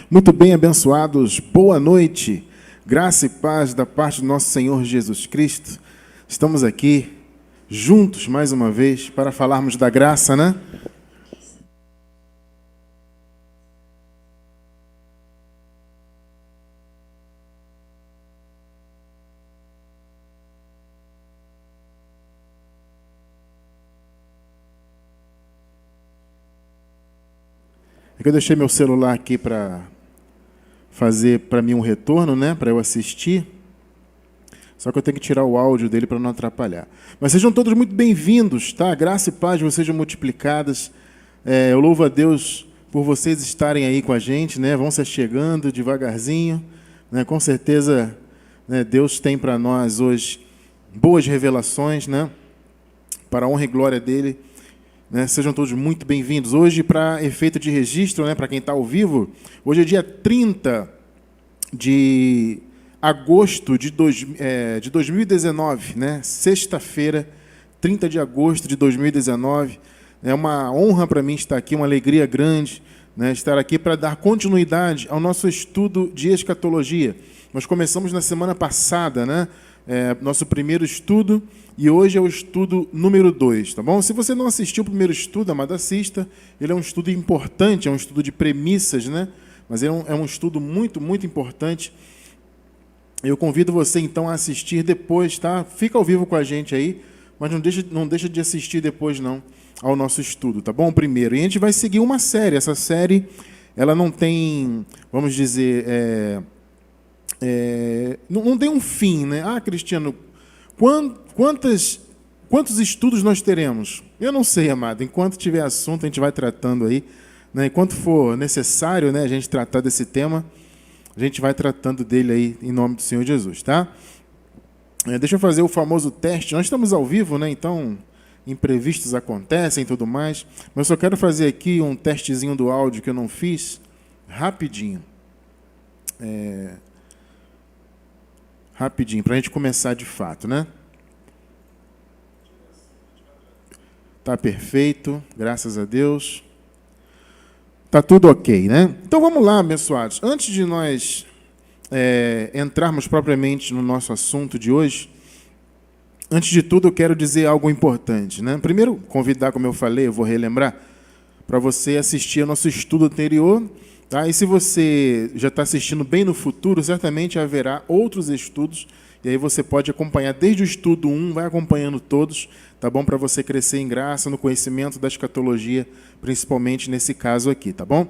Muito bem, abençoados, boa noite, graça e paz da parte do nosso Senhor Jesus Cristo. Estamos aqui juntos mais uma vez para falarmos da graça, né? É que eu deixei meu celular aqui para fazer para mim um retorno, né, para eu assistir. Só que eu tenho que tirar o áudio dele para não atrapalhar. Mas sejam todos muito bem-vindos, tá? Graça e paz de vocês sejam multiplicadas. Eu louvo a Deus por vocês estarem aí com a gente, né? Vão se chegando devagarzinho, né? Com certeza, né, Deus tem para nós hoje boas revelações, né? Para a honra e glória dele. Né, sejam todos muito bem-vindos. Hoje, para efeito de registro, né, para quem está ao vivo, hoje é dia 30 de agosto de 2019, né, sexta-feira, 30 de agosto de 2019. É uma honra para mim estar aqui, uma alegria grande, né, estar aqui para dar continuidade ao nosso estudo de escatologia. Nós começamos na semana passada, né, nosso primeiro estudo, e hoje é o estudo número 2, tá bom? Se você não assistiu o primeiro estudo, amado, assista. Ele é um estudo importante, é um estudo de premissas, né? Mas é um estudo muito, muito importante. Eu convido você, então, a assistir depois, tá? Fica ao vivo com a gente aí, mas não deixa de assistir depois, não, ao nosso estudo, tá bom? Primeiro. E a gente vai seguir uma série. Essa série, ela não tem, vamos dizer, não tem um fim, né? Ah, Cristiano, quantos estudos nós teremos? Eu não sei, amado. Enquanto tiver assunto, a gente vai tratando aí, né? Enquanto for necessário, né, a gente tratar desse tema, a gente vai tratando dele aí em nome do Senhor Jesus, tá? Deixa eu fazer o famoso teste. Nós estamos ao vivo, né? Então, imprevistos acontecem e tudo mais. Mas eu só quero fazer aqui um testezinho do áudio que eu não fiz, rapidinho. Rapidinho, para a gente começar de fato, né? Tá perfeito, graças a Deus. Tá tudo ok, né? Então vamos lá, abençoados. Antes de nós entrarmos propriamente no nosso assunto de hoje, antes de tudo eu quero dizer algo importante, né? Primeiro, convidar, como eu falei, eu vou relembrar, para você assistir ao nosso estudo anterior. Tá? E se você já está assistindo bem no futuro, certamente haverá outros estudos, e aí você pode acompanhar desde o estudo 1, vai acompanhando todos, tá bom? Para você crescer em graça, no conhecimento da escatologia, principalmente nesse caso aqui, tá bom?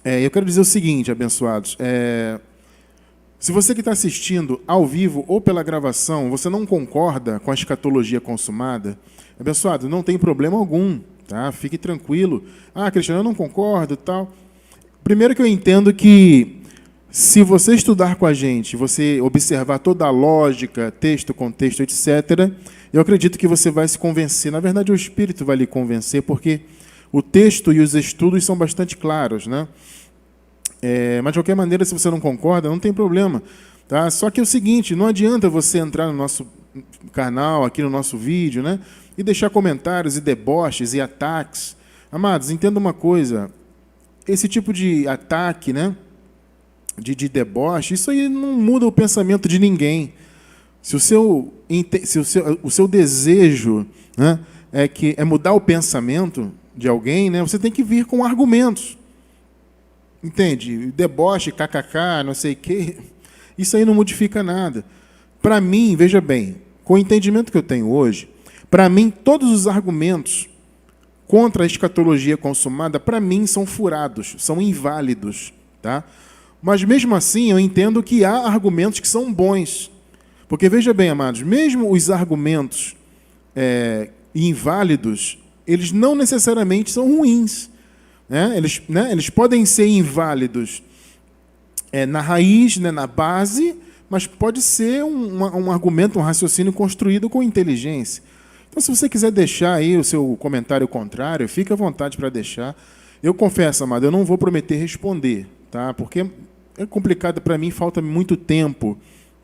Eu quero dizer o seguinte, abençoados, se você que está assistindo ao vivo ou pela gravação, você não concorda com a escatologia consumada, abençoado, não tem problema algum, tá? Fique tranquilo. Ah, Cristiano, eu não concordo, tal. Primeiro que eu entendo que, se você estudar com a gente, você observar toda a lógica, texto, contexto, etc., eu acredito que você vai se convencer. Na verdade, o Espírito vai lhe convencer, porque o texto e os estudos são bastante claros, né? Mas, de qualquer maneira, se você não concorda, não tem problema. Tá? Só que é o seguinte, não adianta você entrar no nosso canal, aqui no nosso vídeo, né, e deixar comentários e deboches e ataques. Amados, entenda uma coisa. Esse tipo de ataque, né, de deboche, isso aí não muda o pensamento de ninguém. Se o seu desejo, né, é mudar o pensamento de alguém, né, você tem que vir com argumentos. Entende? Deboche, kkk, não sei o quê, isso aí não modifica nada. Para mim, veja bem, com o entendimento que eu tenho hoje, para mim, todos os argumentos contra a escatologia consumada, para mim, são furados, são inválidos. Tá? Mas, mesmo assim, eu entendo que há argumentos que são bons. Porque, veja bem, amados, mesmo os argumentos inválidos, eles não necessariamente são ruins. Né? Eles podem ser inválidos na raiz, né, na base, mas pode ser um argumento, um raciocínio construído com inteligência. Então, se você quiser deixar aí o seu comentário contrário, fique à vontade para deixar. Eu confesso, amado, eu não vou prometer responder, tá? Porque é complicado para mim, falta muito tempo,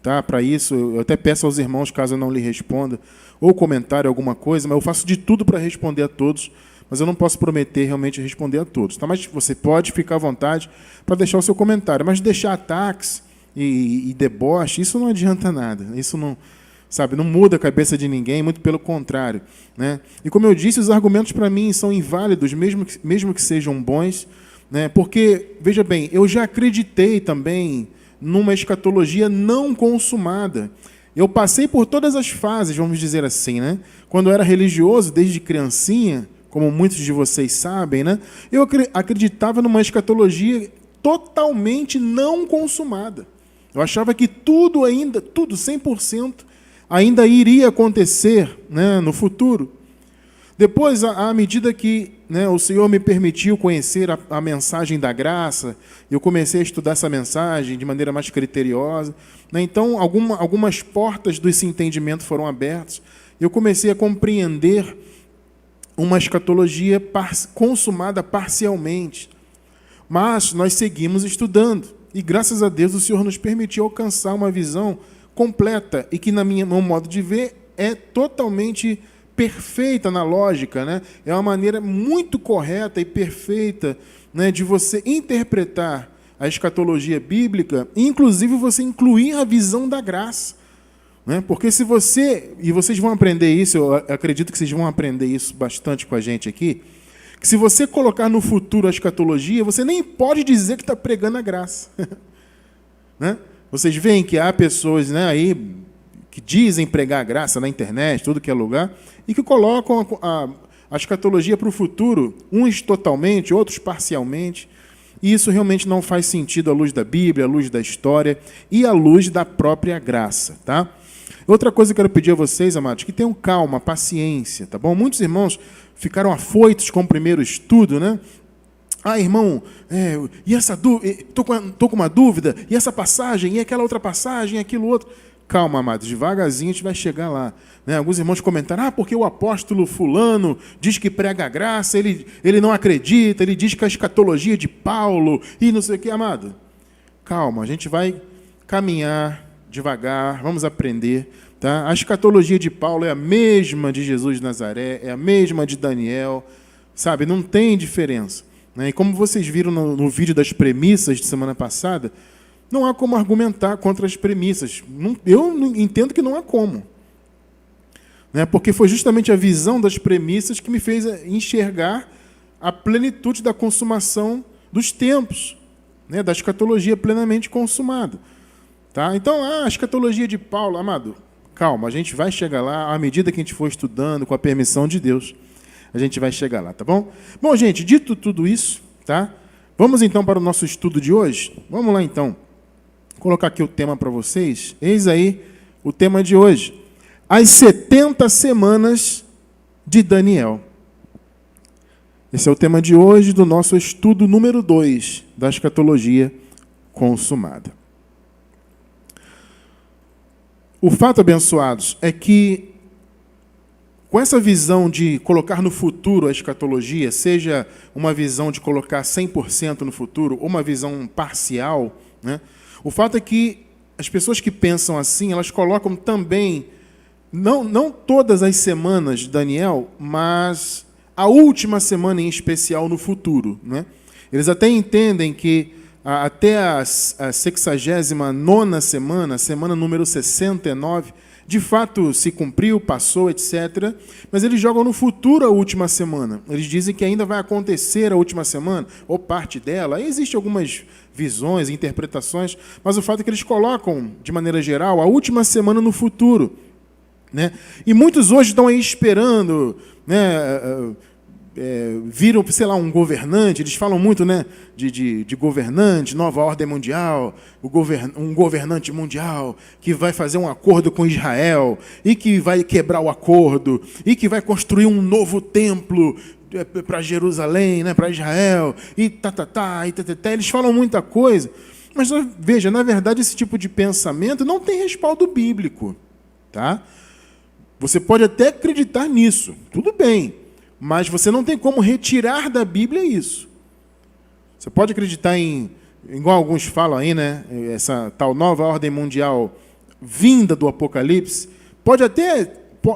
tá? Para isso. Eu até peço aos irmãos, caso eu não lhe responda, ou comentário, alguma coisa, mas eu faço de tudo para responder a todos, mas eu não posso prometer realmente responder a todos. Tá? Mas você pode ficar à vontade para deixar o seu comentário. Mas deixar ataques e deboche, isso não adianta nada. Isso não, sabe, não muda a cabeça de ninguém, muito pelo contrário. Né? E como eu disse, os argumentos para mim são inválidos, mesmo que sejam bons, né? Porque, veja bem, eu já acreditei também numa escatologia não consumada. Eu passei por todas as fases, vamos dizer assim, né? Quando eu era religioso, desde criancinha, como muitos de vocês sabem, né? Eu acreditava numa escatologia totalmente não consumada. Eu achava que tudo 100%, ainda iria acontecer, né, no futuro. Depois, à medida que, né, o Senhor me permitiu conhecer a mensagem da graça, eu comecei a estudar essa mensagem de maneira mais criteriosa. Né? Então, algumas portas desse entendimento foram abertas. Eu comecei a compreender uma escatologia consumada parcialmente. Mas nós seguimos estudando. E, graças a Deus, o Senhor nos permitiu alcançar uma visão completa e que, no meu modo de ver, é totalmente perfeita na lógica, né? É uma maneira muito correta e perfeita, né, de você interpretar a escatologia bíblica e, inclusive, você incluir a visão da graça. Né? Porque se você... E vocês vão aprender isso, eu acredito que vocês vão aprender isso bastante com a gente aqui, que se você colocar no futuro a escatologia, você nem pode dizer que está pregando a graça. Né? Vocês veem que há pessoas, né, aí que dizem pregar a graça na internet, tudo que é lugar, e que colocam a escatologia para o futuro, uns totalmente, outros parcialmente, e isso realmente não faz sentido à luz da Bíblia, à luz da história e à luz da própria graça. Tá? Outra coisa que eu quero pedir a vocês, amados, que tenham calma, paciência, tá bom? Muitos irmãos ficaram afoitos com o primeiro estudo, né? Ah, irmão, e essa dúvida, tô com uma dúvida, e essa passagem, e aquela outra passagem, e aquilo outro. Calma, amados, devagarzinho a gente vai chegar lá. Né? Alguns irmãos comentaram, porque o apóstolo fulano diz que prega a graça, ele não acredita, ele diz que a escatologia de Paulo, e não sei o que, amado. Calma, a gente vai caminhar devagar, vamos aprender. Tá? A escatologia de Paulo é a mesma de Jesus de Nazaré, é a mesma de Daniel, sabe? Não tem diferença. Né? E como vocês viram no vídeo das premissas de semana passada, não há como argumentar contra as premissas. Eu entendo que não há como. Né? Porque foi justamente a visão das premissas que me fez enxergar a plenitude da consumação dos tempos, né? Da escatologia plenamente consumada. Tá? Então, a escatologia de Paulo, amado, calma, a gente vai chegar lá à medida que a gente for estudando, com a permissão de Deus, a gente vai chegar lá, tá bom? Bom, gente, dito tudo isso, tá? Vamos então para o nosso estudo de hoje? Vamos lá então. Vou colocar aqui o tema para vocês. Eis aí o tema de hoje. As 70 semanas de Daniel. Esse é o tema de hoje do nosso estudo número 2 da escatologia consumada. O fato, abençoados, é que com essa visão de colocar no futuro a escatologia, seja uma visão de colocar 100% no futuro ou uma visão parcial, né? O fato é que as pessoas que pensam assim, elas colocam também, não todas as semanas de Daniel, mas a última semana em especial no futuro. Né? Eles até entendem que até a 69ª semana, semana número 69, de fato se cumpriu, passou, etc. Mas eles jogam no futuro a última semana. Eles dizem que ainda vai acontecer a última semana, ou parte dela. Aí existem algumas visões, interpretações, mas o fato é que eles colocam, de maneira geral, a última semana no futuro. Né? E muitos hoje estão aí esperando, né, viram, sei lá, um governante, eles falam muito, né, de governante, nova ordem mundial, um governante mundial que vai fazer um acordo com Israel e que vai quebrar o acordo e que vai construir um novo templo para Jerusalém, né, para Israel, e eles falam muita coisa, mas veja, na verdade esse tipo de pensamento não tem respaldo bíblico, tá? Você pode até acreditar nisso, tudo bem, mas você não tem como retirar da Bíblia isso. Você pode acreditar igual alguns falam aí, né, essa tal nova ordem mundial vinda do Apocalipse,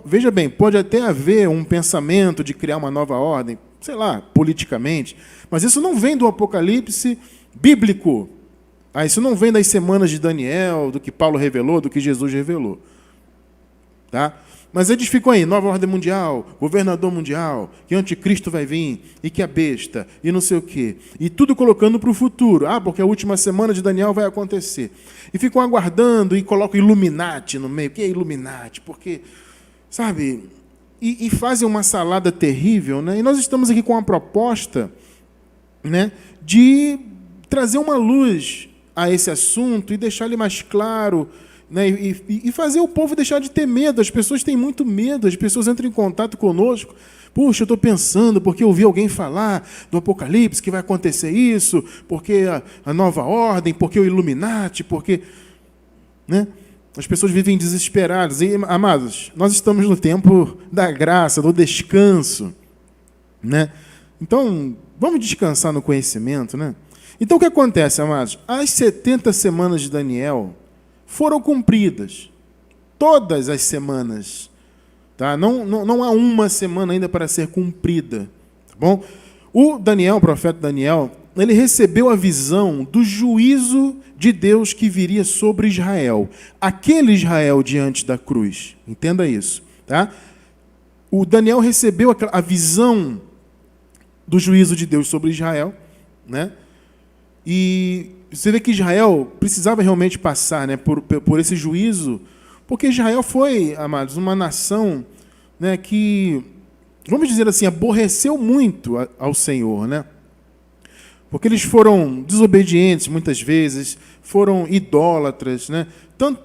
veja bem, pode até haver um pensamento de criar uma nova ordem, sei lá, politicamente. Mas isso não vem do Apocalipse bíblico. Isso não vem das semanas de Daniel, do que Paulo revelou, do que Jesus revelou. Tá? Mas eles ficam aí, nova ordem mundial, governador mundial, que o anticristo vai vir, e que a besta, e não sei o quê. E tudo colocando para o futuro. Porque a última semana de Daniel vai acontecer. E ficam aguardando e colocam Illuminati no meio. O que é Illuminati? Porque, sabe, e fazem uma salada terrível, né? E nós estamos aqui com uma proposta, né, de trazer uma luz a esse assunto e deixar ele mais claro, né, e fazer o povo deixar de ter medo. As pessoas têm muito medo, as pessoas entram em contato conosco. Puxa, eu estou pensando, porque eu ouvi alguém falar do Apocalipse, que vai acontecer isso, porque a nova ordem, porque o Illuminati, porque... né? As pessoas vivem desesperadas. E, amados, nós estamos no tempo da graça, do descanso, né? Então, vamos descansar no conhecimento, né? Então, o que acontece, amados? As 70 semanas de Daniel foram cumpridas. Todas as semanas. Tá? Não há uma semana ainda para ser cumprida. Tá bom? O Daniel, o profeta Daniel, ele recebeu a visão do juízo de Deus que viria sobre Israel. Aquele Israel diante da cruz. Entenda isso. Tá? O Daniel recebeu a visão do juízo de Deus sobre Israel, né? E você vê que Israel precisava realmente passar, né, por esse juízo, porque Israel foi, amados, uma nação, né, que, vamos dizer assim, aborreceu muito ao Senhor, né? Porque eles foram desobedientes muitas vezes, foram idólatras, né? Tanto,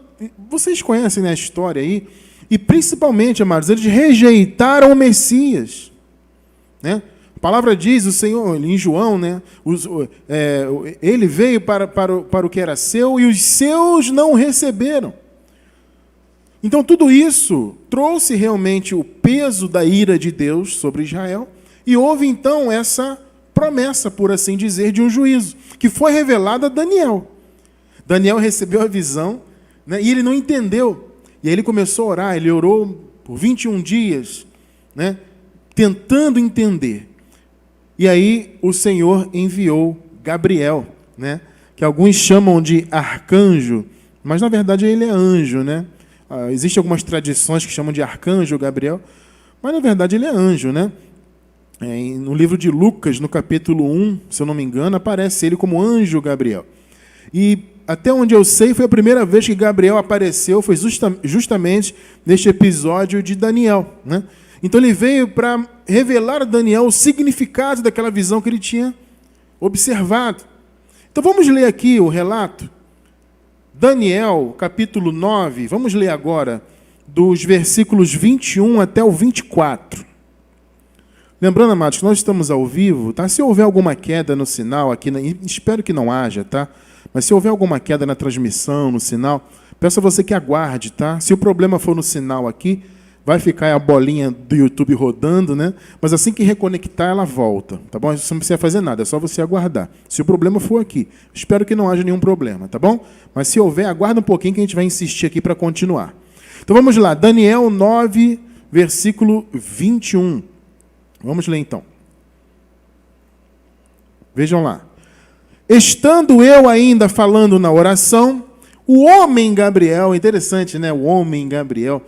vocês conhecem, né, a história aí, e principalmente, amados, eles rejeitaram o Messias, né? A palavra diz, o Senhor, em João, né, ele veio para o que era seu e os seus não receberam. Então, tudo isso trouxe realmente o peso da ira de Deus sobre Israel e houve, então, essa promessa, por assim dizer, de um juízo, que foi revelada a Daniel. Daniel recebeu a visão, né, e ele não entendeu. E aí ele começou a orar, ele orou por 21 dias, né, tentando entender. E aí o Senhor enviou Gabriel, né? Que alguns chamam de arcanjo, mas na verdade ele é anjo, né? Existem algumas tradições que chamam de arcanjo Gabriel, mas na verdade ele é anjo, né? No livro de Lucas, no capítulo 1, se eu não me engano, aparece ele como anjo Gabriel. E até onde eu sei, foi a primeira vez que Gabriel apareceu, foi justamente neste episódio de Daniel, né? Então ele veio para revelar a Daniel o significado daquela visão que ele tinha observado. Então vamos ler aqui o relato. Daniel, capítulo 9, vamos ler agora dos versículos 21 até o 24. Lembrando, amados, que nós estamos ao vivo, tá? Se houver alguma queda no sinal aqui, espero que não haja, tá? Mas se houver alguma queda na transmissão, no sinal, peço a você que aguarde, tá? Se o problema for no sinal aqui, vai ficar a bolinha do YouTube rodando, né? Mas assim que reconectar, ela volta, tá bom? Você não precisa fazer nada, é só você aguardar. Se o problema for aqui, espero que não haja nenhum problema, tá bom? Mas se houver, aguarda um pouquinho que a gente vai insistir aqui para continuar. Então vamos lá, Daniel 9, versículo 21. Vamos ler então. Vejam lá. Estando eu ainda falando na oração, o homem Gabriel, interessante, né? O homem Gabriel,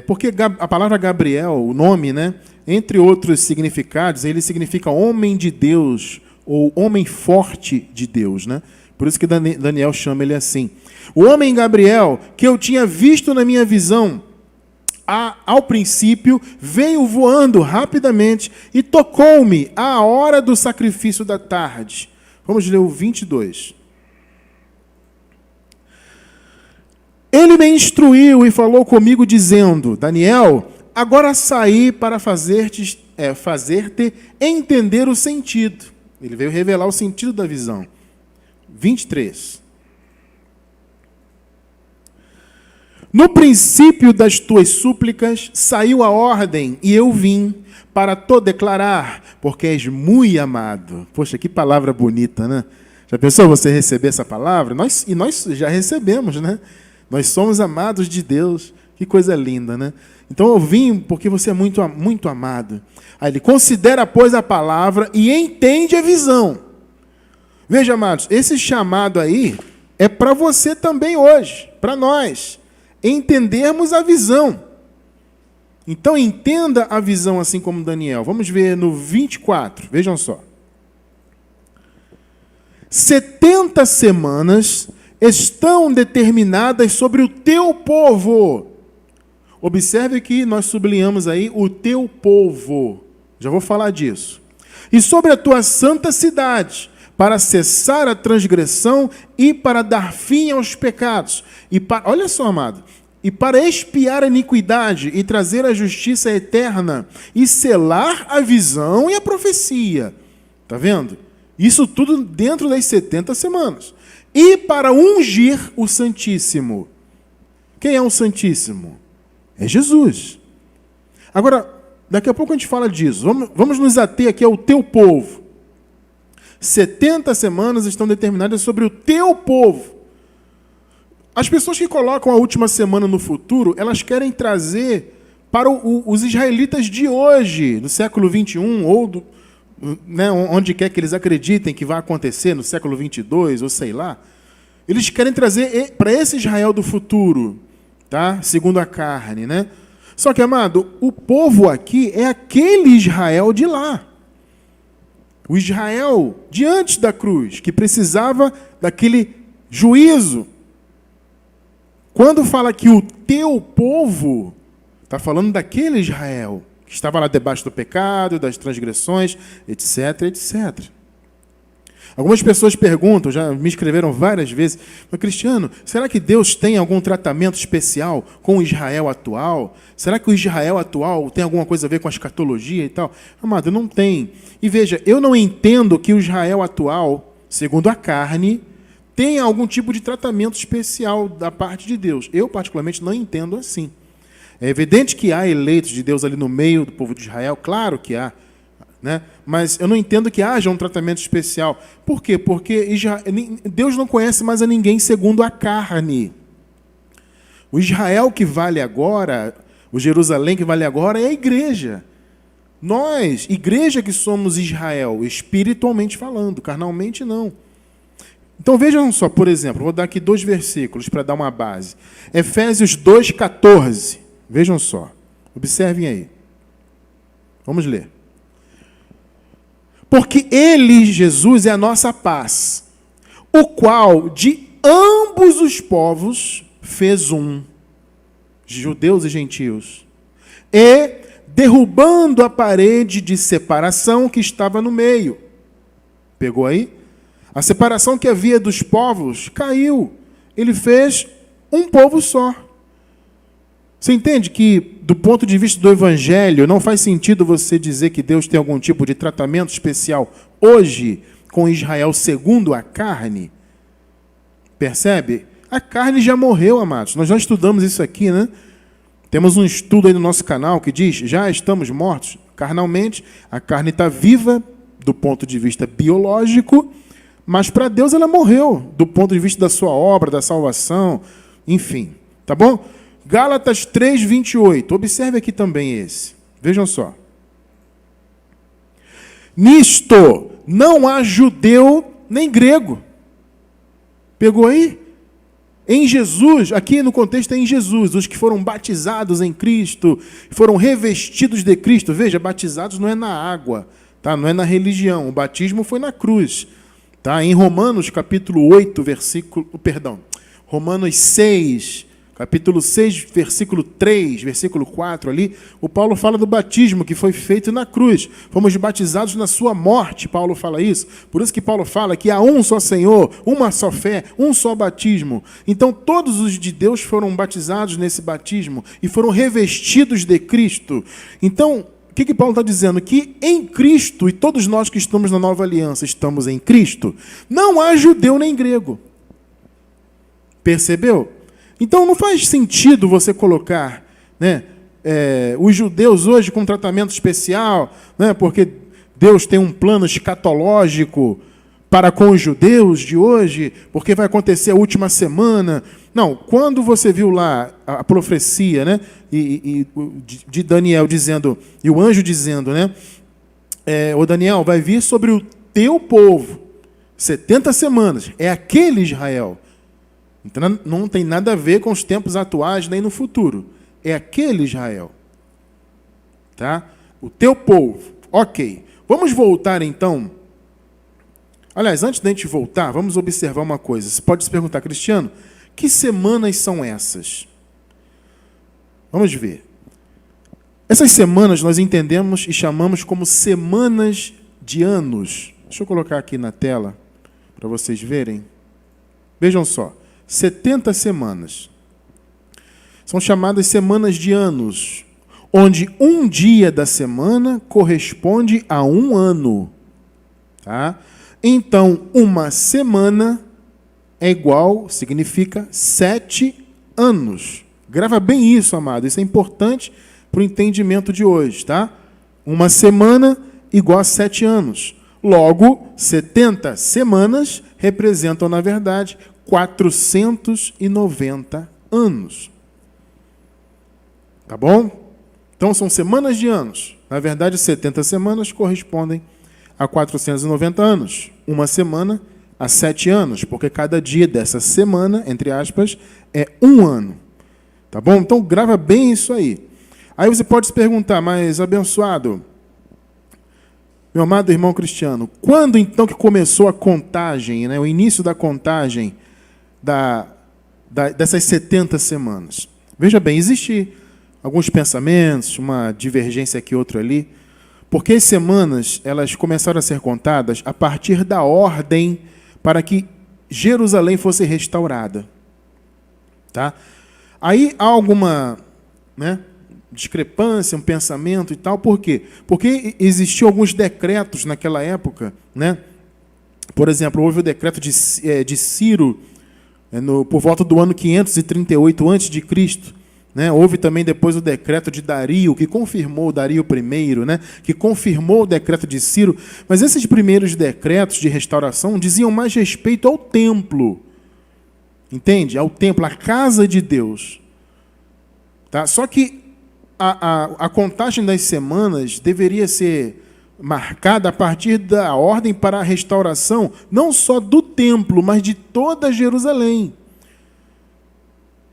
porque a palavra Gabriel, o nome, né? Entre outros significados, ele significa homem de Deus ou homem forte de Deus, né? Por isso que Daniel chama ele assim. O homem Gabriel, que eu tinha visto na minha visão, ao princípio, veio voando rapidamente e tocou-me à hora do sacrifício da tarde. Vamos ler o 22. Ele me instruiu e falou comigo, dizendo, Daniel, agora saí para fazer-te entender o sentido. Ele veio revelar o sentido da visão. 23. No princípio das tuas súplicas saiu a ordem, e eu vim para te declarar, porque és muito amado. Poxa, que palavra bonita, né? Já pensou você receber essa palavra? Nós já recebemos, né? Nós somos amados de Deus. Que coisa linda, né? Então eu vim porque você é muito, muito amado. Aí ele considera, pois, a palavra e entende a visão. Veja, amados, esse chamado aí é para você também hoje, para nós, entendermos a visão. Então entenda a visão assim como Daniel. Vamos ver no 24, vejam só. 70 semanas estão determinadas sobre o teu povo. Observe que nós sublinhamos aí o teu povo. Já vou falar disso. E sobre a tua santa cidade, para cessar a transgressão e para dar fim aos pecados. Olha só, amado. E para expiar a iniquidade e trazer a justiça eterna e selar a visão e a profecia. Está vendo? Isso tudo dentro das 70 semanas. E para ungir o Santíssimo. Quem é o Santíssimo? É Jesus. Agora, daqui a pouco a gente fala disso. Vamos nos ater aqui ao teu povo. 70 semanas estão determinadas sobre o teu povo. As pessoas que colocam a última semana no futuro, elas querem trazer para os israelitas de hoje, no século 21, ou onde quer que eles acreditem que vai acontecer, no século 22, ou sei lá. Eles querem trazer para esse Israel do futuro, tá? Segundo a carne, né? Só que, amado, o povo aqui é aquele Israel de lá. O Israel diante da cruz, que precisava daquele juízo. Quando fala que o teu povo, está falando daquele Israel, que estava lá debaixo do pecado, das transgressões, etc, etc. Algumas pessoas perguntam, já me escreveram várias vezes, mas Cristiano, será que Deus tem algum tratamento especial com o Israel atual? Será que o Israel atual tem alguma coisa a ver com a escatologia e tal? Amado, não tem. E veja, eu não entendo que o Israel atual, segundo a carne, tenha algum tipo de tratamento especial da parte de Deus. Eu, particularmente, não entendo assim. É evidente que há eleitos de Deus ali no meio do povo de Israel, claro que há, né? Mas eu não entendo que haja um tratamento especial. Por quê? Porque Deus não conhece mais a ninguém segundo a carne. O Israel que vale agora, o Jerusalém que vale agora é a igreja. Nós, igreja que somos Israel, espiritualmente falando, carnalmente não. Então vejam só, por exemplo, vou dar aqui 2 versículos para dar uma base. Efésios 2,14. Vejam só, observem aí. Vamos ler. Porque ele, Jesus, é a nossa paz, o qual de ambos os povos fez um, judeus e gentios, e derrubando a parede de separação que estava no meio. Pegou aí? A separação que havia dos povos caiu. Ele fez um povo só. Você entende que, do ponto de vista do Evangelho, não faz sentido você dizer que Deus tem algum tipo de tratamento especial hoje com Israel segundo a carne? Percebe? A carne já morreu, amados. Nós já estudamos isso aqui, né? Temos um estudo aí no nosso canal que diz, já estamos mortos carnalmente, a carne está viva do ponto de vista biológico, mas para Deus ela morreu, do ponto de vista da sua obra, da salvação, enfim. Tá bom? Gálatas 3:28. Observe aqui também esse. Vejam só. Nisto não há judeu nem grego. Pegou aí? Em Jesus, aqui no contexto é em Jesus, os que foram batizados em Cristo, foram revestidos de Cristo. Veja, batizados não é na água, tá? Não é na religião. O batismo foi na cruz. Tá? Em Romanos, capítulo 8, Romanos 6, capítulo 6, versículo 3, versículo 4 ali, o Paulo fala do batismo que foi feito na cruz. Fomos batizados na sua morte, Paulo fala isso. Por isso que Paulo fala que há um só Senhor, uma só fé, um só batismo. Então todos os de Deus foram batizados nesse batismo e foram revestidos de Cristo. Então, o que Paulo está dizendo? Que em Cristo, e todos nós que estamos na nova aliança estamos em Cristo, não há judeu nem grego. Percebeu? Então não faz sentido você colocar, né, os judeus hoje com tratamento especial, né, porque Deus tem um plano escatológico para com os judeus de hoje, porque vai acontecer a última semana. Não, quando você viu lá a profecia, né, de Daniel dizendo, e o anjo dizendo, né, o Daniel, vai vir sobre o teu povo 70 semanas, é aquele Israel. Então não tem nada a ver com os tempos atuais, nem no futuro. É aquele Israel. Tá? O teu povo. Ok. Vamos voltar então. Aliás, antes da gente voltar, vamos observar uma coisa. Você pode se perguntar, Cristiano, que semanas são essas? Vamos ver. Essas semanas nós entendemos e chamamos como semanas de anos. Deixa eu colocar aqui na tela para vocês verem. Vejam só. 70 semanas. São chamadas semanas de anos, onde um dia da semana corresponde a um ano. Tá? Então, uma semana é igual, significa 7 anos. Grava bem isso, amado. Isso é importante para o entendimento de hoje. Tá? Uma semana igual a 7 anos. Logo, 70 semanas representam, na verdade, 490 anos. Tá bom? Então, são semanas de anos. Na verdade, 70 semanas correspondem a 490 anos. Uma semana a 7 anos, porque cada dia dessa semana, entre aspas, é um ano. Tá bom? Então, grava bem isso aí. Aí você pode se perguntar, mas abençoado, meu amado irmão Cristiano, quando então que começou a contagem, né, o início da contagem dessas 70 semanas? Veja bem, existe alguns pensamentos, uma divergência aqui, outra ali, porque as semanas elas começaram a ser contadas a partir da ordem para que Jerusalém fosse restaurada. Tá? Aí há alguma, né, discrepância, um pensamento e tal. Por quê? Porque existiam alguns decretos naquela época. Né? Por exemplo, houve o decreto de Ciro, por volta do ano 538 a.C., né? Houve também depois o decreto de Dario, que confirmou Dario I, né? Que confirmou o decreto de Ciro. Mas esses primeiros decretos de restauração diziam mais respeito ao templo. Entende? Ao templo, à casa de Deus. Tá? Só que a contagem das semanas deveria ser marcada a partir da ordem para a restauração, não só do templo, mas de toda Jerusalém.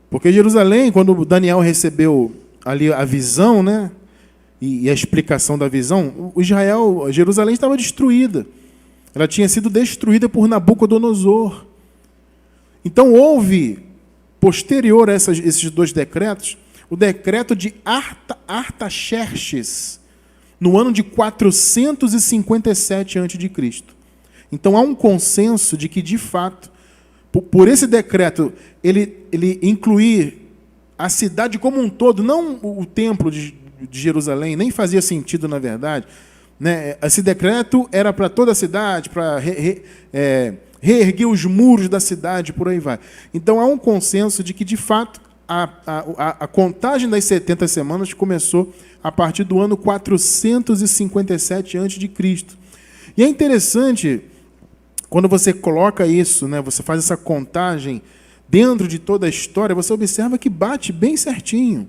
Porque Jerusalém, quando Daniel recebeu ali a visão, né, e a explicação da visão, Jerusalém estava destruída. Ela tinha sido destruída por Nabucodonosor. Então houve, posterior a esses dois decretos, o decreto de Artaxerxes, no ano de 457 a.C. Então há um consenso de que, de fato, por esse decreto, ele incluir a cidade como um todo, não o templo de Jerusalém, nem fazia sentido, na verdade. Né? Esse decreto era para toda a cidade, para reerguer os muros da cidade, por aí vai. Então há um consenso de que, de fato, a contagem das 70 semanas começou a partir do ano 457 a.C. E é interessante, quando você coloca isso, né, você faz essa contagem dentro de toda a história, você observa que bate bem certinho.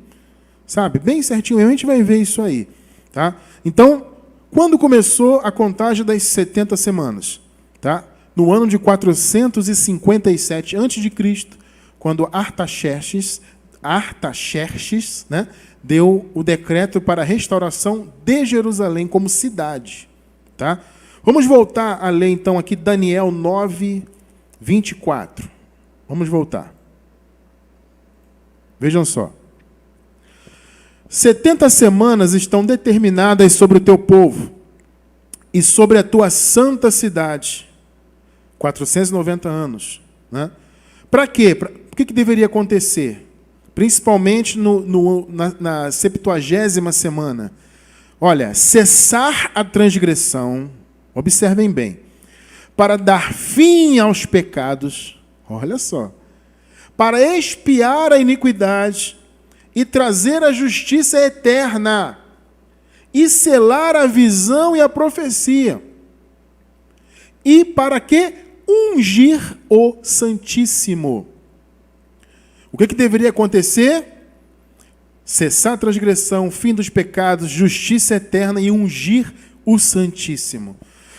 Sabe? Bem certinho. E a gente vai ver isso aí. Tá? Então, quando começou a contagem das 70 semanas? Tá? No ano de 457 a.C., quando Artaxerxes, né, deu o decreto para a restauração de Jerusalém como cidade. Tá? Vamos voltar a ler, então, aqui Daniel 9, 24. Vamos voltar. Vejam só. 70 semanas estão determinadas sobre o teu povo e sobre a tua santa cidade. 490 anos. Né? Para quê? O que deveria acontecer? Principalmente na 70ª semana. Olha, cessar a transgressão, observem bem, para dar fim aos pecados, olha só, para expiar a iniquidade e trazer a justiça eterna e selar a visão e a profecia e para que ungir o Santíssimo. O que deveria acontecer? Cessar a transgressão, fim dos pecados, justiça eterna e ungir o Santíssimo.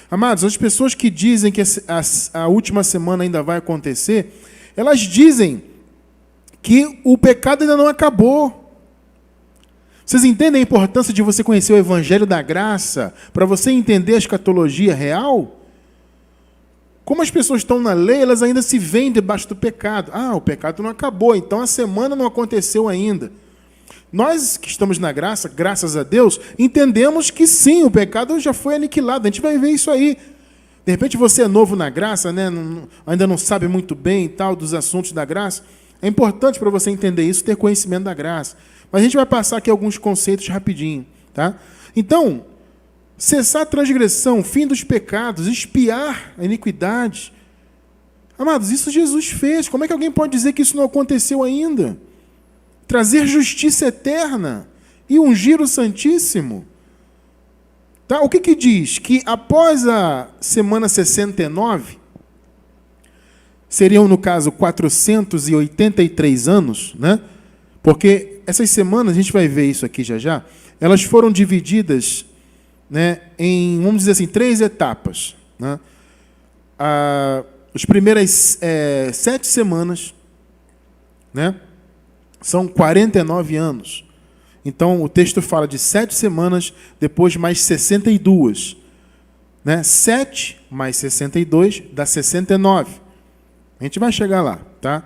Amados, as pessoas que dizem que a última semana ainda vai acontecer, elas dizem que o pecado ainda não acabou. Vocês entendem a importância de você conhecer o Evangelho da Graça para você entender a escatologia real? Como as pessoas estão na lei, elas ainda se veem debaixo do pecado. O pecado não acabou, então a semana não aconteceu ainda. Nós que estamos na graça, graças a Deus, entendemos que sim, o pecado já foi aniquilado. A gente vai ver isso aí. De repente você é novo na graça, né? Ainda não sabe muito bem tal dos assuntos da graça. É importante para você entender isso, ter conhecimento da graça. Mas a gente vai passar aqui alguns conceitos rapidinho. Tá? Então, cessar a transgressão, fim dos pecados, expiar a iniquidade. Amados, isso Jesus fez. Como é que alguém pode dizer que isso não aconteceu ainda? Trazer justiça eterna e ungir o Santíssimo. Tá? O que diz? Que após a semana 69, seriam, no caso, 483 anos, né? Porque essas semanas, a gente vai ver isso aqui já, elas foram divididas, né, em, vamos dizer assim, 3 etapas. Né? As primeiras 7 semanas, né, são 49 anos. Então, o texto fala de 7 semanas, depois mais 62. Né? 7 mais 62 dá 69. A gente vai chegar lá. Tá?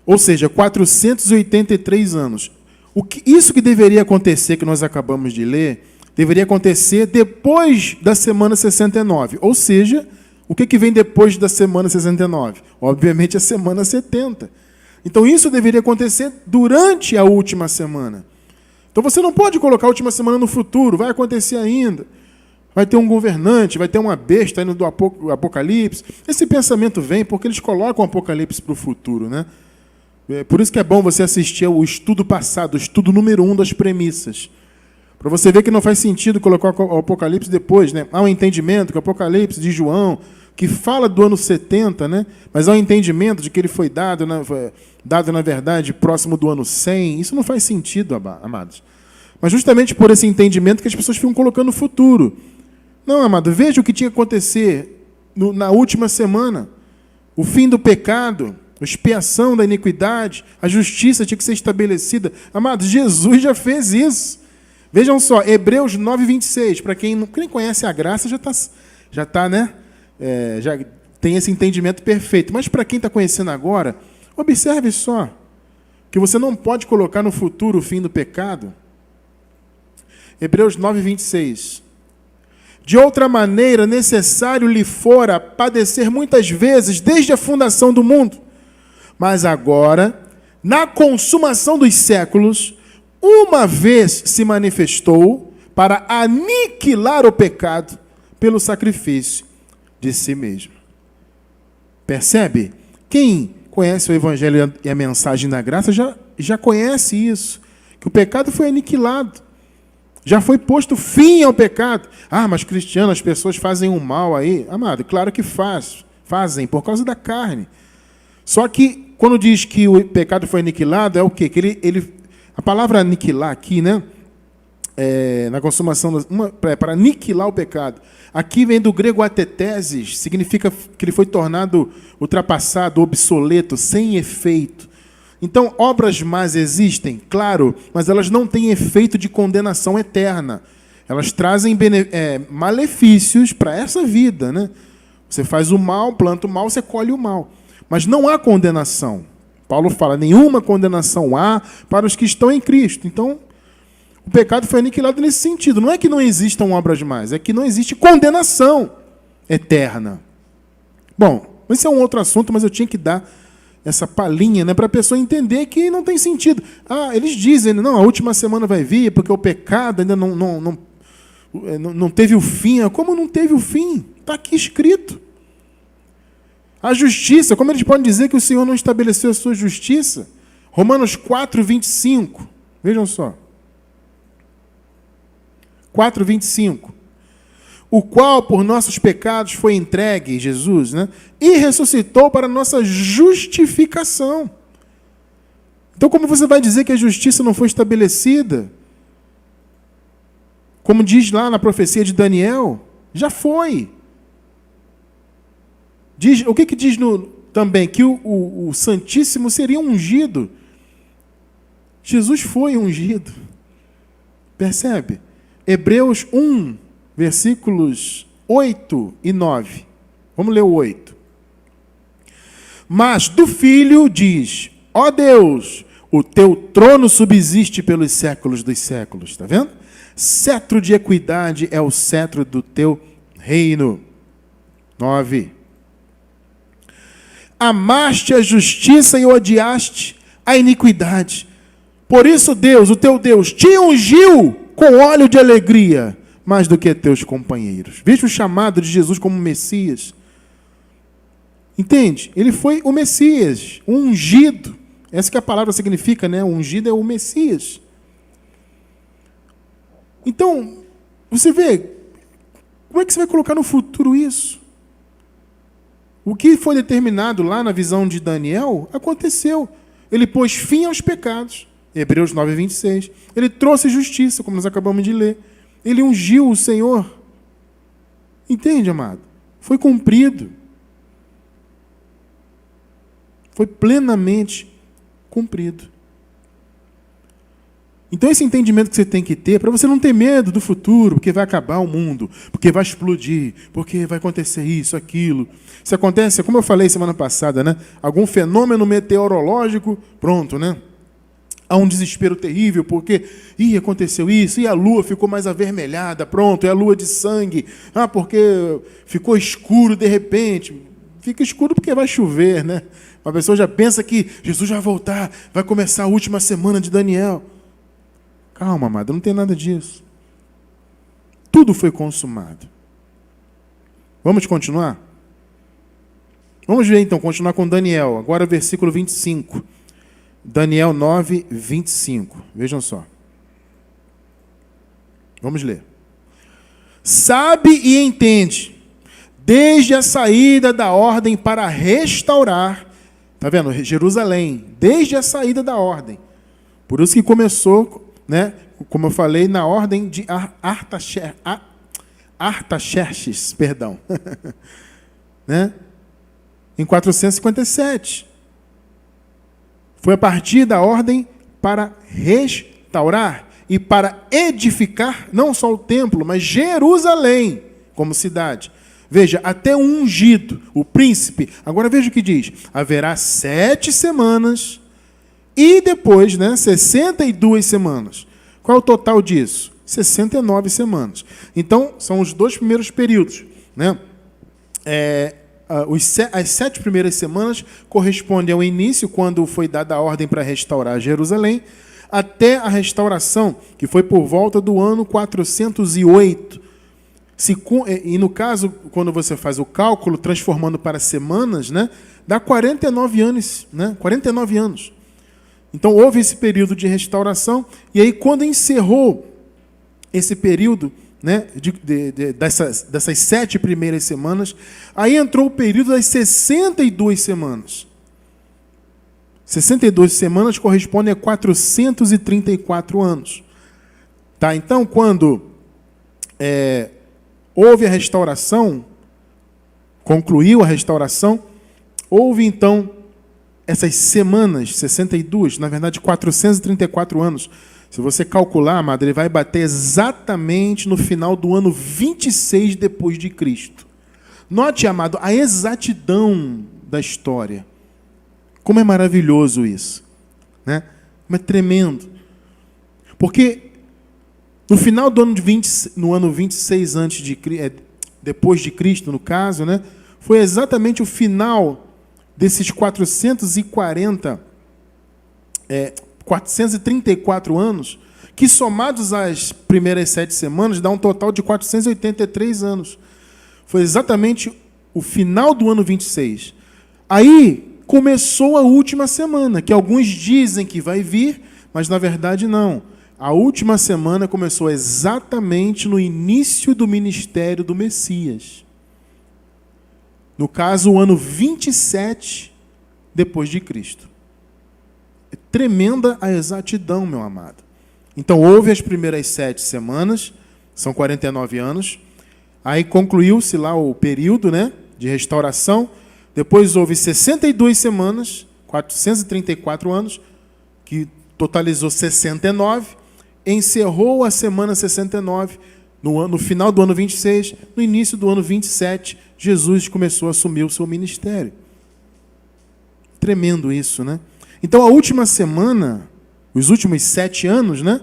Ou seja, 483 anos. Isso que deveria acontecer, que nós acabamos de ler, deveria acontecer depois da semana 69. Ou seja, o que vem depois da semana 69? Obviamente, a semana 70. Então, isso deveria acontecer durante a última semana. Então, você não pode colocar a última semana no futuro, vai acontecer ainda. Vai ter um governante, vai ter uma besta indo do Apocalipse. Esse pensamento vem porque eles colocam o Apocalipse para o futuro. Né? Por isso que é bom você assistir ao estudo passado, o estudo número 1 das premissas. Para você ver que não faz sentido colocar o Apocalipse depois. Né? Há um entendimento que o Apocalipse de João, que fala do ano 70, né? Mas há um entendimento de que ele foi dado, na verdade, próximo do ano 100. Isso não faz sentido, amados. Mas justamente por esse entendimento que as pessoas ficam colocando no futuro. Não, amado, veja o que tinha que acontecer na última semana. O fim do pecado, a expiação da iniquidade, a justiça tinha que ser estabelecida. Amado, Jesus já fez isso. Vejam só, Hebreus 9, 26. Para quem conhece a graça, já está, né? Já tem esse entendimento perfeito. Mas para quem está conhecendo agora, observe só que você não pode colocar no futuro o fim do pecado. Hebreus 9, 26. De outra maneira, necessário lhe fora padecer muitas vezes desde a fundação do mundo. Mas agora, na consumação dos séculos, uma vez se manifestou para aniquilar o pecado pelo sacrifício de si mesmo. Percebe? Quem conhece o Evangelho e a mensagem da graça já conhece isso, que o pecado foi aniquilado. Já foi posto fim ao pecado. Mas cristianos, as pessoas fazem um mal aí. Amado, claro que fazem, por causa da carne. Só que, quando diz que o pecado foi aniquilado, é o quê? Que a palavra aniquilar aqui, né? Na consumação, para aniquilar o pecado. Aqui vem do grego ateteses, significa que ele foi tornado ultrapassado, obsoleto, sem efeito. Então, obras más existem, claro, mas elas não têm efeito de condenação eterna. Elas trazem malefícios para essa vida. Né? Você faz o mal, planta o mal, você colhe o mal. Mas não há condenação. Paulo fala, nenhuma condenação há para os que estão em Cristo. Então, o pecado foi aniquilado nesse sentido. Não é que não existam obras más, é que não existe condenação eterna. Bom, esse é um outro assunto, mas eu tinha que dar essa palhinha, né, para a pessoa entender que não tem sentido. Eles dizem, não, a última semana vai vir, porque o pecado ainda não teve o fim. Como não teve o fim? Está aqui escrito. A justiça, como eles podem dizer que o Senhor não estabeleceu a sua justiça? Romanos 4, 25. Vejam só. 4, 25. o qual por nossos pecados foi entregue, Jesus, né? E ressuscitou para nossa justificação. Então, como você vai dizer que a justiça não foi estabelecida? Como diz lá na profecia de Daniel, já foi. O que diz também? Que o Santíssimo seria ungido. Jesus foi ungido. Percebe? Hebreus 1, versículos 8 e 9. Vamos ler o 8. Mas do Filho diz: ó Deus, o teu trono subsiste pelos séculos dos séculos. Está vendo? Cetro de equidade é o cetro do teu reino. 9. Amaste a justiça e odiaste a iniquidade. Por isso Deus, o teu Deus, te ungiu com óleo de alegria, mais do que teus companheiros. Veja o chamado de Jesus como Messias. Entende? Ele foi o Messias, o ungido. Essa que a palavra significa, né? O ungido é o Messias. Então, você vê, como é que você vai colocar no futuro isso? O que foi determinado lá na visão de Daniel, aconteceu. Ele pôs fim aos pecados. Hebreus 9, 26. Ele trouxe justiça, como nós acabamos de ler. Ele ungiu o Senhor. Entende, amado? Foi cumprido. Foi plenamente cumprido. Então esse entendimento que você tem que ter, para você não ter medo do futuro, porque vai acabar o mundo, porque vai explodir, porque vai acontecer isso, aquilo. Se acontece, como eu falei semana passada, né? Algum fenômeno meteorológico, pronto, né? Há um desespero terrível, porque aconteceu isso, e a lua ficou mais avermelhada, pronto, é a lua de sangue. Porque ficou escuro de repente. Fica escuro porque vai chover, né? Uma pessoa já pensa que Jesus vai voltar, vai começar a última semana de Daniel. Calma, amado, não tem nada disso. Tudo foi consumado. Vamos continuar? Vamos ver então, continuar com Daniel. Agora versículo 25. Daniel 9, 25. Vejam só. Vamos ler. Sabe e entende, desde a saída da ordem para restaurar, está vendo? Jerusalém, desde a saída da ordem. Por isso que começou, né, como eu falei, na ordem de Artaxerxes, perdão. Né? Em 457. Foi a partir da ordem para restaurar e para edificar, não só o templo, mas Jerusalém como cidade. Veja, até o ungido, o príncipe. Agora veja o que diz. Haverá 7 semanas e depois, 62 semanas. Qual é o total disso? 69 semanas. Então, são os 2 primeiros períodos. Né? As 7 primeiras semanas correspondem ao início, quando foi dada a ordem para restaurar Jerusalém, até a restauração, que foi por volta do ano 408. E no caso, quando você faz o cálculo, transformando para semanas, dá 49 anos. 49 anos. Então, houve esse período de restauração, e aí, quando encerrou esse período, dessas 7 primeiras semanas, aí entrou o período das 62 semanas. 62 semanas correspondem a 434 anos. Tá? Então, quando houve a restauração, concluiu a restauração, houve então essas semanas, 62, na verdade 434 anos. Se você calcular, amado, ele vai bater exatamente no final do ano 26 depois de Cristo. Note, amado, a exatidão da história. Como é maravilhoso isso. Como é tremendo. Porque no final do ano no ano 26 depois de Cristo, no caso, foi exatamente o final desses 434 anos, que somados às primeiras 7 semanas, dá um total de 483 anos. Foi exatamente o final do ano 26. Aí começou a última semana, que alguns dizem que vai vir, mas na verdade não. A última semana começou exatamente no início do ministério do Messias. No caso, o ano 27 depois de Cristo. É tremenda a exatidão, meu amado. Então, houve as primeiras 7 semanas, são 49 anos. Aí concluiu-se lá o período, né, de restauração. Depois houve 62 semanas, 434 anos, que totalizou 69. Encerrou a semana 69, no final do ano 26, no início do ano 27, Jesus começou a assumir o seu ministério. Tremendo isso, né? Então, a última semana, os últimos 7 anos, né?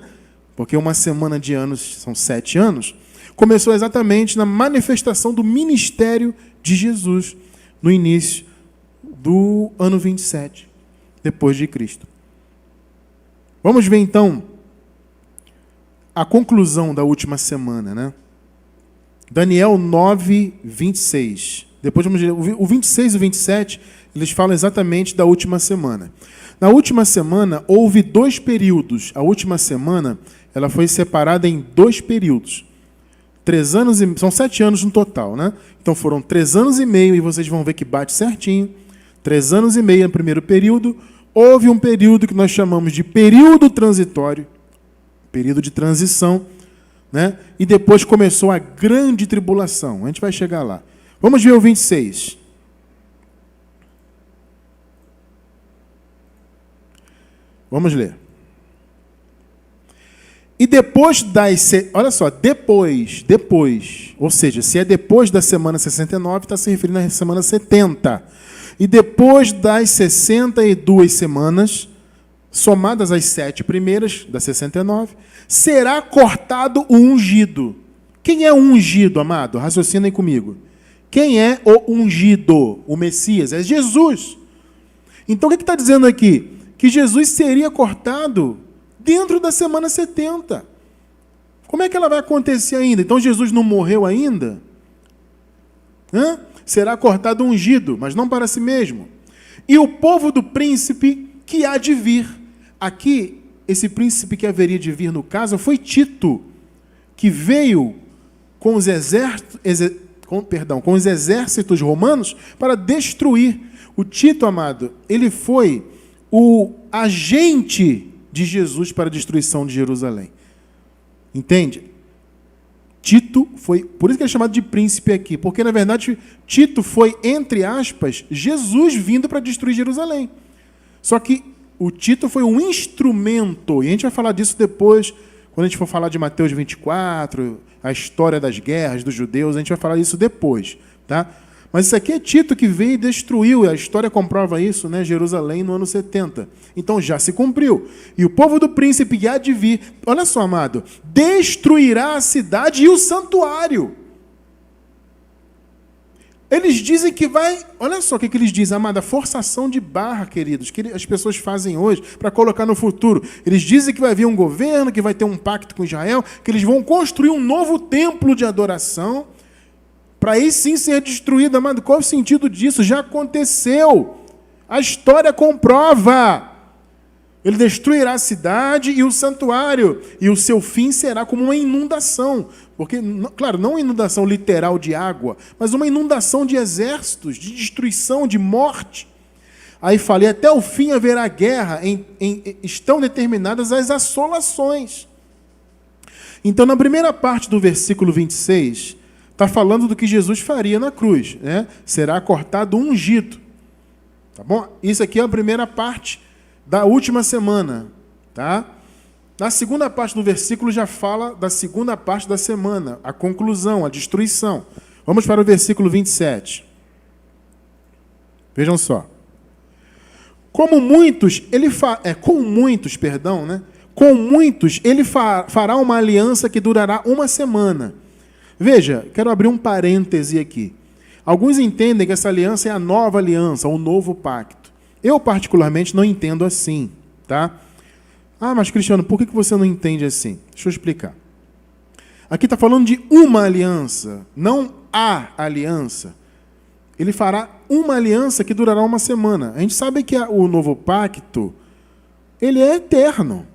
Porque uma semana de anos são 7 anos, começou exatamente na manifestação do ministério de Jesus, no início do ano 27, depois de Cristo. Vamos ver, então, a conclusão da última semana, né? Daniel 9, 26. Depois vamos ver o 26 e o 27, eles falam exatamente da última semana. Na última semana, houve 2 períodos. A última semana, ela foi separada em 2 períodos. 3 anos e... São 7 anos no total, né? Então foram 3 anos e meio, e vocês vão ver que bate certinho. 3 anos e meio no primeiro período. Houve um período que nós chamamos de período transitório, período de transição, né? E depois começou a grande tribulação. A gente vai chegar lá. Vamos ver o 26. Vamos ler. E depois das... Olha só, depois. Ou seja, se é depois da semana 69, está se referindo à semana 70. E depois das 62 semanas, somadas as 7 primeiras, das 69, será cortado o ungido. Quem é o ungido, amado? Raciocinem comigo. Quem é o ungido? O Messias? É Jesus. Então, o que está dizendo aqui? Que Jesus seria cortado dentro da semana 70. Como é que ela vai acontecer ainda? Então, Jesus não morreu ainda? Será cortado ungido, mas não para si mesmo. E o povo do príncipe que há de vir. Aqui, esse príncipe que haveria de vir, no caso, foi Tito, que veio com os exércitos romanos para destruir. O Tito, amado, ele foi o agente de Jesus para a destruição de Jerusalém. Entende? Tito foi... Por isso que ele é chamado de príncipe aqui, porque, na verdade, Tito foi, entre aspas, Jesus vindo para destruir Jerusalém. Só que o Tito foi um instrumento, e a gente vai falar disso depois, quando a gente for falar de Mateus 24, a história das guerras dos judeus, a gente vai falar disso depois, tá? Mas isso aqui é Tito que veio e destruiu, a história comprova isso, né? Jerusalém no ano 70. Então já se cumpriu. E o povo do príncipe que há de vir, olha só, amado, destruirá a cidade e o santuário. Eles dizem que vai... Olha só o que eles dizem, amada, forçação de barra, queridos, que as pessoas fazem hoje para colocar no futuro. Eles dizem que vai vir um governo, que vai ter um pacto com Israel, que eles vão construir um novo templo de adoração, para aí sim ser destruído, amado. Qual é o sentido disso? Já aconteceu. A história comprova. Ele destruirá a cidade e o santuário, e o seu fim será como uma inundação. Porque, claro, não uma inundação literal de água, mas uma inundação de exércitos, de destruição, de morte. Aí falei, até o fim haverá guerra, estão determinadas as assolações. Então, na primeira parte do versículo 26, está falando do que Jesus faria na cruz, né? Será cortado um ungido. Tá bom? Isso aqui é a primeira parte da última semana, tá? Na segunda parte do versículo já fala da segunda parte da semana, a conclusão, a destruição. Vamos para o versículo 27. Vejam só. Com muitos ele fará uma aliança que durará uma semana. Veja, quero abrir um parêntese aqui. Alguns entendem que essa aliança é a nova aliança, o novo pacto. Eu, particularmente, não entendo assim, tá? Ah, mas Cristiano, por que você não entende assim? Deixa eu explicar. Aqui está falando de uma aliança, não a aliança. Ele fará uma aliança que durará uma semana. A gente sabe que o novo pacto, ele é eterno.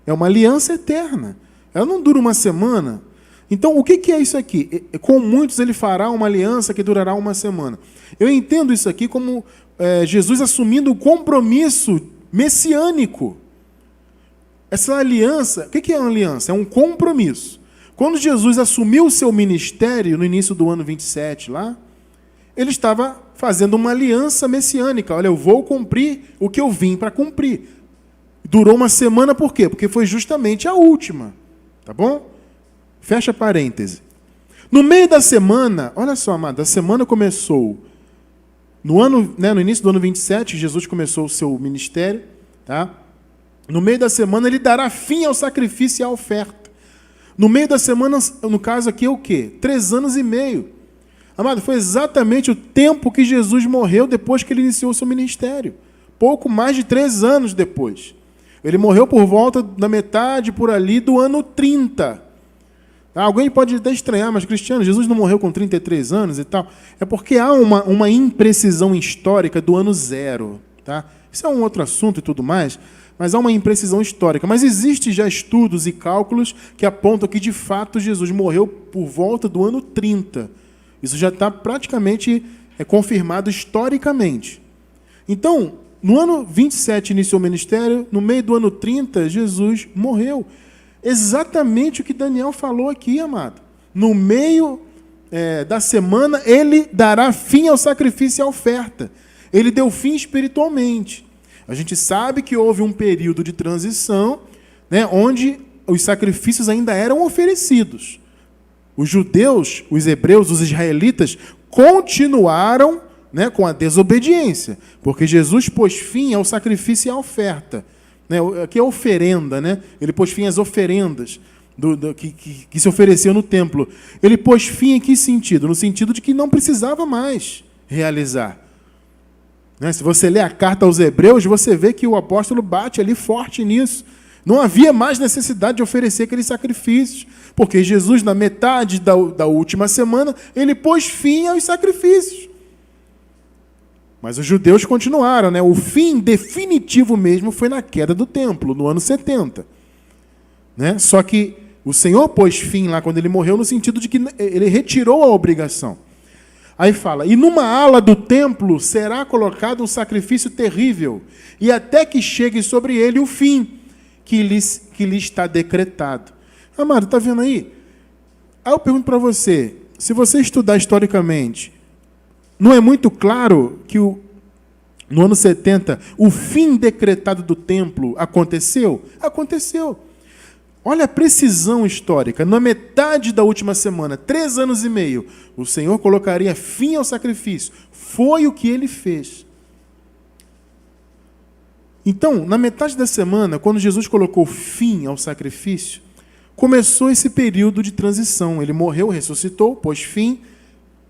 É uma aliança eterna. Ela não dura uma semana. Então, o que é isso aqui? Com muitos ele fará uma aliança que durará uma semana. Eu entendo isso aqui como Jesus assumindo o compromisso messiânico. Essa aliança, o que é uma aliança? É um compromisso. Quando Jesus assumiu o seu ministério, no início do ano 27, lá, ele estava fazendo uma aliança messiânica. Olha, eu vou cumprir o que eu vim para cumprir. Durou uma semana, por quê? Porque foi justamente a última. Tá bom? Fecha parêntese. No meio da semana, olha só, amado, a semana começou no ano, no início do ano 27, Jesus começou o seu ministério, tá? No meio da semana ele dará fim ao sacrifício e à oferta. No meio da semana, no caso aqui é o quê? 3 anos e meio. Amado, foi exatamente o tempo que Jesus morreu depois que ele iniciou o seu ministério. Pouco mais de 3 anos depois. Ele morreu por volta da metade, por ali, do ano 30. Alguém pode até estranhar, mas Cristiano, Jesus não morreu com 33 anos e tal. É porque há uma imprecisão histórica do ano 0. Tá? Isso é um outro assunto e tudo mais, mas há uma imprecisão histórica. Mas existem já estudos e cálculos que apontam que, de fato, Jesus morreu por volta do ano 30. Isso já está praticamente confirmado historicamente. Então, no ano 27 iniciou o ministério, no meio do ano 30, Jesus morreu. Exatamente o que Daniel falou aqui, amado. No meio da semana, ele dará fim ao sacrifício e à oferta. Ele deu fim espiritualmente. A gente sabe que houve um período de transição, onde os sacrifícios ainda eram oferecidos. Os judeus, os hebreus, os israelitas continuaram com a desobediência, porque Jesus pôs fim ao sacrifício e à oferta. Aqui é oferenda, Ele pôs fim às oferendas que se ofereciam no templo. Ele pôs fim em que sentido? No sentido de que não precisava mais realizar. Se você lê a carta aos Hebreus, você vê que o apóstolo bate ali forte nisso. Não havia mais necessidade de oferecer aqueles sacrifícios, porque Jesus, na metade da última semana, ele pôs fim aos sacrifícios. Mas os judeus continuaram, O fim definitivo mesmo foi na queda do templo, no ano 70. Só que o Senhor pôs fim lá quando ele morreu, no sentido de que ele retirou a obrigação. Aí fala, e numa ala do templo será colocado um sacrifício terrível, e até que chegue sobre ele o fim que lhe está decretado. Amado, está vendo aí? Aí eu pergunto para você, se você estudar historicamente, não é muito claro que no ano 70 o fim decretado do templo aconteceu? Aconteceu. Olha a precisão histórica. Na metade da última semana, 3 anos e meio, o Senhor colocaria fim ao sacrifício. Foi o que ele fez. Então, na metade da semana, quando Jesus colocou fim ao sacrifício, começou esse período de transição. Ele morreu, ressuscitou, pôs fim,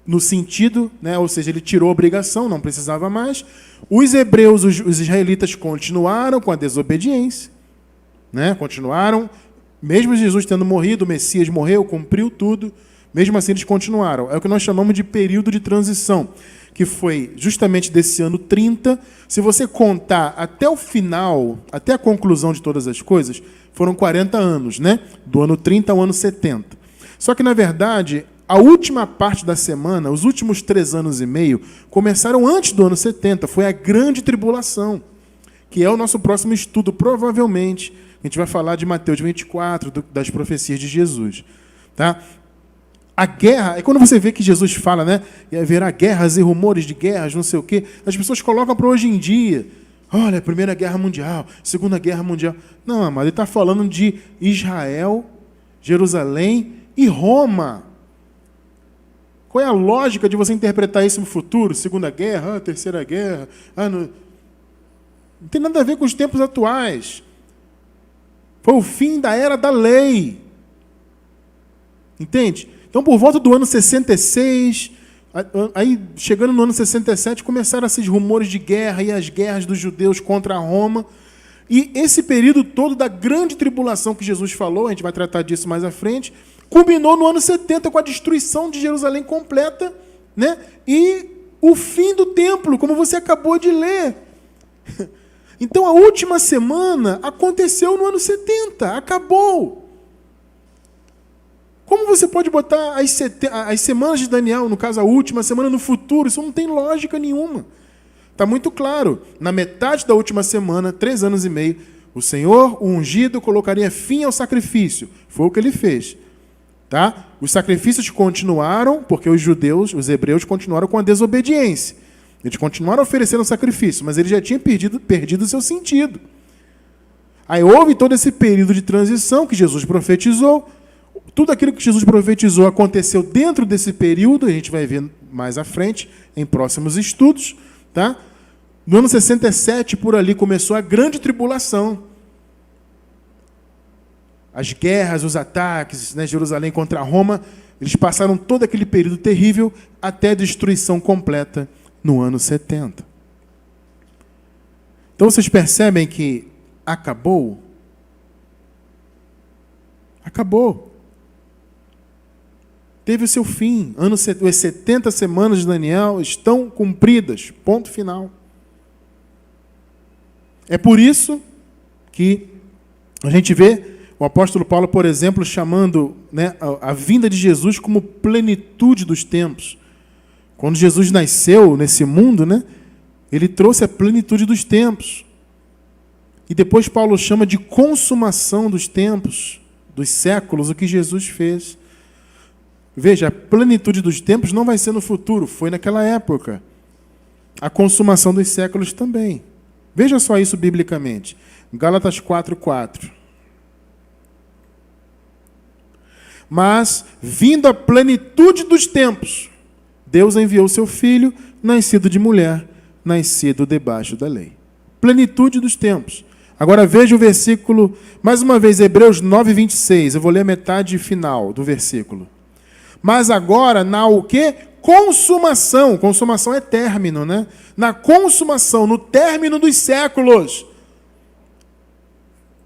no sentido, ou seja, ele tirou a obrigação, não precisava mais. Os hebreus, os israelitas continuaram com a desobediência, continuaram, mesmo Jesus tendo morrido, o Messias morreu, cumpriu tudo, mesmo assim eles continuaram. É o que nós chamamos de período de transição, que foi justamente desse ano 30. Se você contar até o final, até a conclusão de todas as coisas, foram 40 anos, do ano 30 ao ano 70. Só que, na verdade, a última parte da semana, os últimos 3 anos e meio, começaram antes do ano 70. Foi a grande tribulação, que é o nosso próximo estudo, provavelmente. A gente vai falar de Mateus 24, das profecias de Jesus. Tá? A guerra, é quando você vê que Jesus fala, haverá guerras e rumores de guerras, não sei o quê, as pessoas colocam para hoje em dia. Olha, Primeira Guerra Mundial, Segunda Guerra Mundial. Não, amado, ele está falando de Israel, Jerusalém e Roma. Qual é a lógica de você interpretar isso no futuro? Segunda Guerra, Terceira Guerra. Não tem nada a ver com os tempos atuais. Foi o fim da era da lei. Entende? Então, por volta do ano 66, aí chegando no ano 67, começaram esses rumores de guerra e as guerras dos judeus contra Roma. E esse período todo da grande tribulação que Jesus falou, a gente vai tratar disso mais à frente, culminou no ano 70 com a destruição de Jerusalém completa, e o fim do templo, como você acabou de ler. Então a última semana aconteceu no ano 70, acabou. Como você pode botar as semanas de Daniel, no caso a última semana, no futuro? Isso não tem lógica nenhuma. Está muito claro. Na metade da última semana, 3 anos e meio, o Senhor, o ungido, colocaria fim ao sacrifício. Foi o que ele fez. Tá? Os sacrifícios continuaram, porque os judeus, os hebreus, continuaram com a desobediência. Eles continuaram oferecendo sacrifício, mas ele já tinha perdido o seu sentido. Aí houve todo esse período de transição que Jesus profetizou. Tudo aquilo que Jesus profetizou aconteceu dentro desse período, a gente vai ver mais à frente, em próximos estudos. Tá? No ano 67, por ali, começou a grande tribulação. As guerras, os ataques, né, Jerusalém contra Roma, eles passaram todo aquele período terrível até a destruição completa no ano 70. Então vocês percebem que acabou? Acabou. Teve o seu fim. As 70 semanas de Daniel estão cumpridas. Ponto final. É por isso que a gente vê o apóstolo Paulo, por exemplo, chamando, né, a vinda de Jesus como plenitude dos tempos. Quando Jesus nasceu nesse mundo, né, ele trouxe a plenitude dos tempos. E depois Paulo chama de consumação dos tempos, dos séculos, o que Jesus fez. Veja, a plenitude dos tempos não vai ser no futuro, foi naquela época. A consumação dos séculos também. Veja só isso biblicamente. Gálatas 4:4. Mas, vindo a plenitude dos tempos, Deus enviou seu Filho, nascido de mulher, nascido debaixo da lei. Plenitude dos tempos. Agora veja o versículo, mais uma vez, Hebreus 9:26. Eu vou ler a metade final do versículo. Mas agora, na o quê? Consumação. Consumação é término, né? Na consumação, no término dos séculos.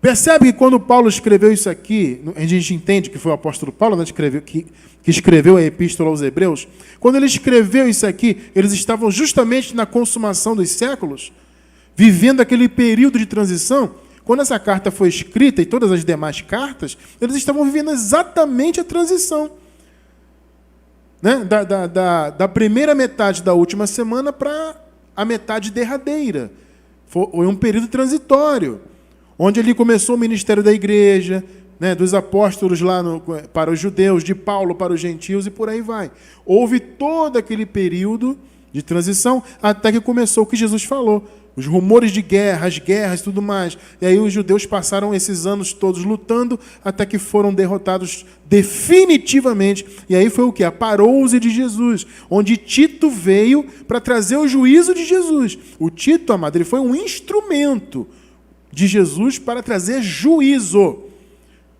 Percebe que quando Paulo escreveu isso aqui, a gente entende que foi o apóstolo Paulo, né, que escreveu a epístola aos Hebreus. Quando ele escreveu isso aqui, eles estavam justamente na consumação dos séculos, vivendo aquele período de transição. Quando essa carta foi escrita e todas as demais cartas, eles estavam vivendo exatamente a transição. Né? Da primeira metade da última semana para a metade derradeira. Foi um período transitório, onde ali começou o ministério da igreja, né, dos apóstolos lá para os judeus, de Paulo para os gentios e por aí vai. Houve todo aquele período de transição até que começou o que Jesus falou. Os rumores de guerra, as guerras e tudo mais. E aí os judeus passaram esses anos todos lutando até que foram derrotados definitivamente. E aí foi o quê? A parousia de Jesus, onde Tito veio para trazer o juízo de Jesus. O Tito, amado, ele foi um instrumento de Jesus para trazer juízo.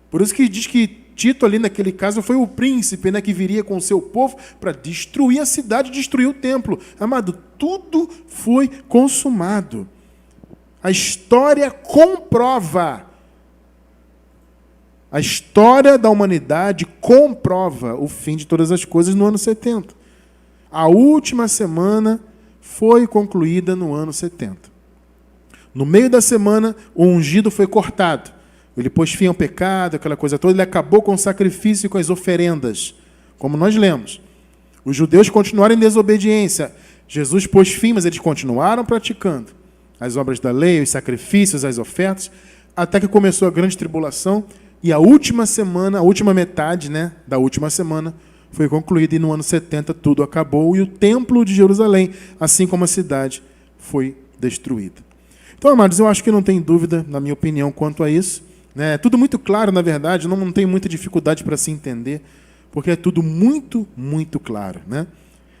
Por isso que diz que Tito ali naquele caso foi o príncipe, né, que viria com o seu povo para destruir a cidade, destruir o templo. Amado, tudo foi consumado. A história comprova. A história da humanidade comprova o fim de todas as coisas no ano 70. A última semana foi concluída no ano 70. No meio da semana, o ungido foi cortado. Ele pôs fim ao pecado, aquela coisa toda. Ele acabou com o sacrifício e com as oferendas, como nós lemos. Os judeus continuaram em desobediência. Jesus pôs fim, mas eles continuaram praticando as obras da lei, os sacrifícios, as ofertas, até que começou a grande tribulação. E a última semana, a última metade, né, da última semana, foi concluída. E no ano 70 tudo acabou. E o templo de Jerusalém, assim como a cidade, foi destruída. Então, amados, eu acho que não tem dúvida, na minha opinião, quanto a isso. É tudo muito claro, na verdade, não tem muita dificuldade para se entender, porque é tudo muito, muito claro. Né?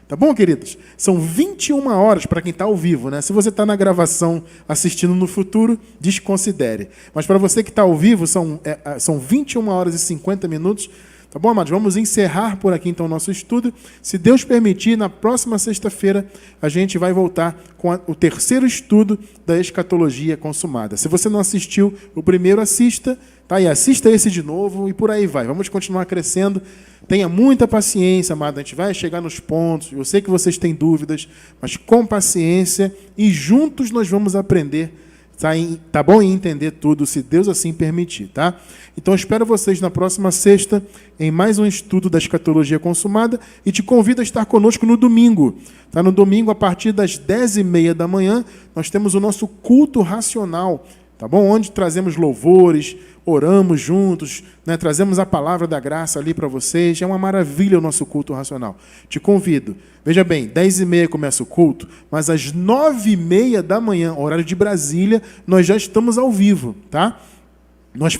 Tá bom, queridos? São 21 horas para quem está ao vivo. Né? Se você está na gravação assistindo no futuro, desconsidere. Mas para você que está ao vivo, são 21 horas e 50 minutos. Tá bom, amados? Vamos encerrar por aqui, então, o nosso estudo. Se Deus permitir, na próxima sexta-feira, a gente vai voltar com o terceiro estudo da escatologia consumada. Se você não assistiu o primeiro, assista, tá? E assista esse de novo e por aí vai. Vamos continuar crescendo. Tenha muita paciência, amado. A gente vai chegar nos pontos. Eu sei que vocês têm dúvidas, mas com paciência e juntos nós vamos aprender Tá bom em entender tudo, se Deus assim permitir, tá? Então, eu espero vocês na próxima sexta, em mais um estudo da escatologia consumada, e te convido a estar conosco no domingo. Tá? No domingo, a partir das 10h30 da manhã, nós temos o nosso culto racional, tá bom? Onde trazemos louvores, oramos juntos, né? Trazemos a palavra da graça ali para vocês. É uma maravilha o nosso culto racional. Te convido. Veja bem, 10h30 começa o culto, mas às 9h30 da manhã, horário de Brasília, nós já estamos ao vivo, tá? Nós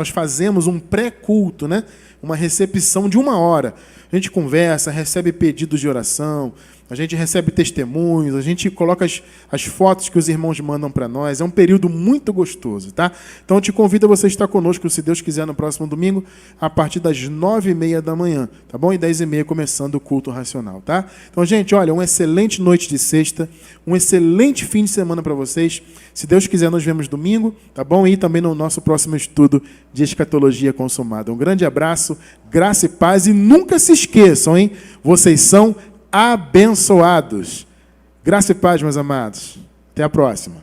fazemos um pré-culto, né? Uma recepção de 1 hora. A gente conversa, recebe pedidos de oração, a gente recebe testemunhos, a gente coloca as fotos que os irmãos mandam para nós. É um período muito gostoso, tá? Então eu te convido a você estar conosco, se Deus quiser, no próximo domingo, a partir das 9h30 da manhã, tá bom? E 10h30 começando o culto racional, tá? Então, gente, olha, uma excelente noite de sexta, um excelente fim de semana para vocês. Se Deus quiser, nos vemos domingo, tá bom? E também no nosso próximo estudo de escatologia consumada. Um grande abraço, graça e paz, e nunca se esqueçam, hein? Vocês são abençoados. Graça e paz, meus amados. Até a próxima.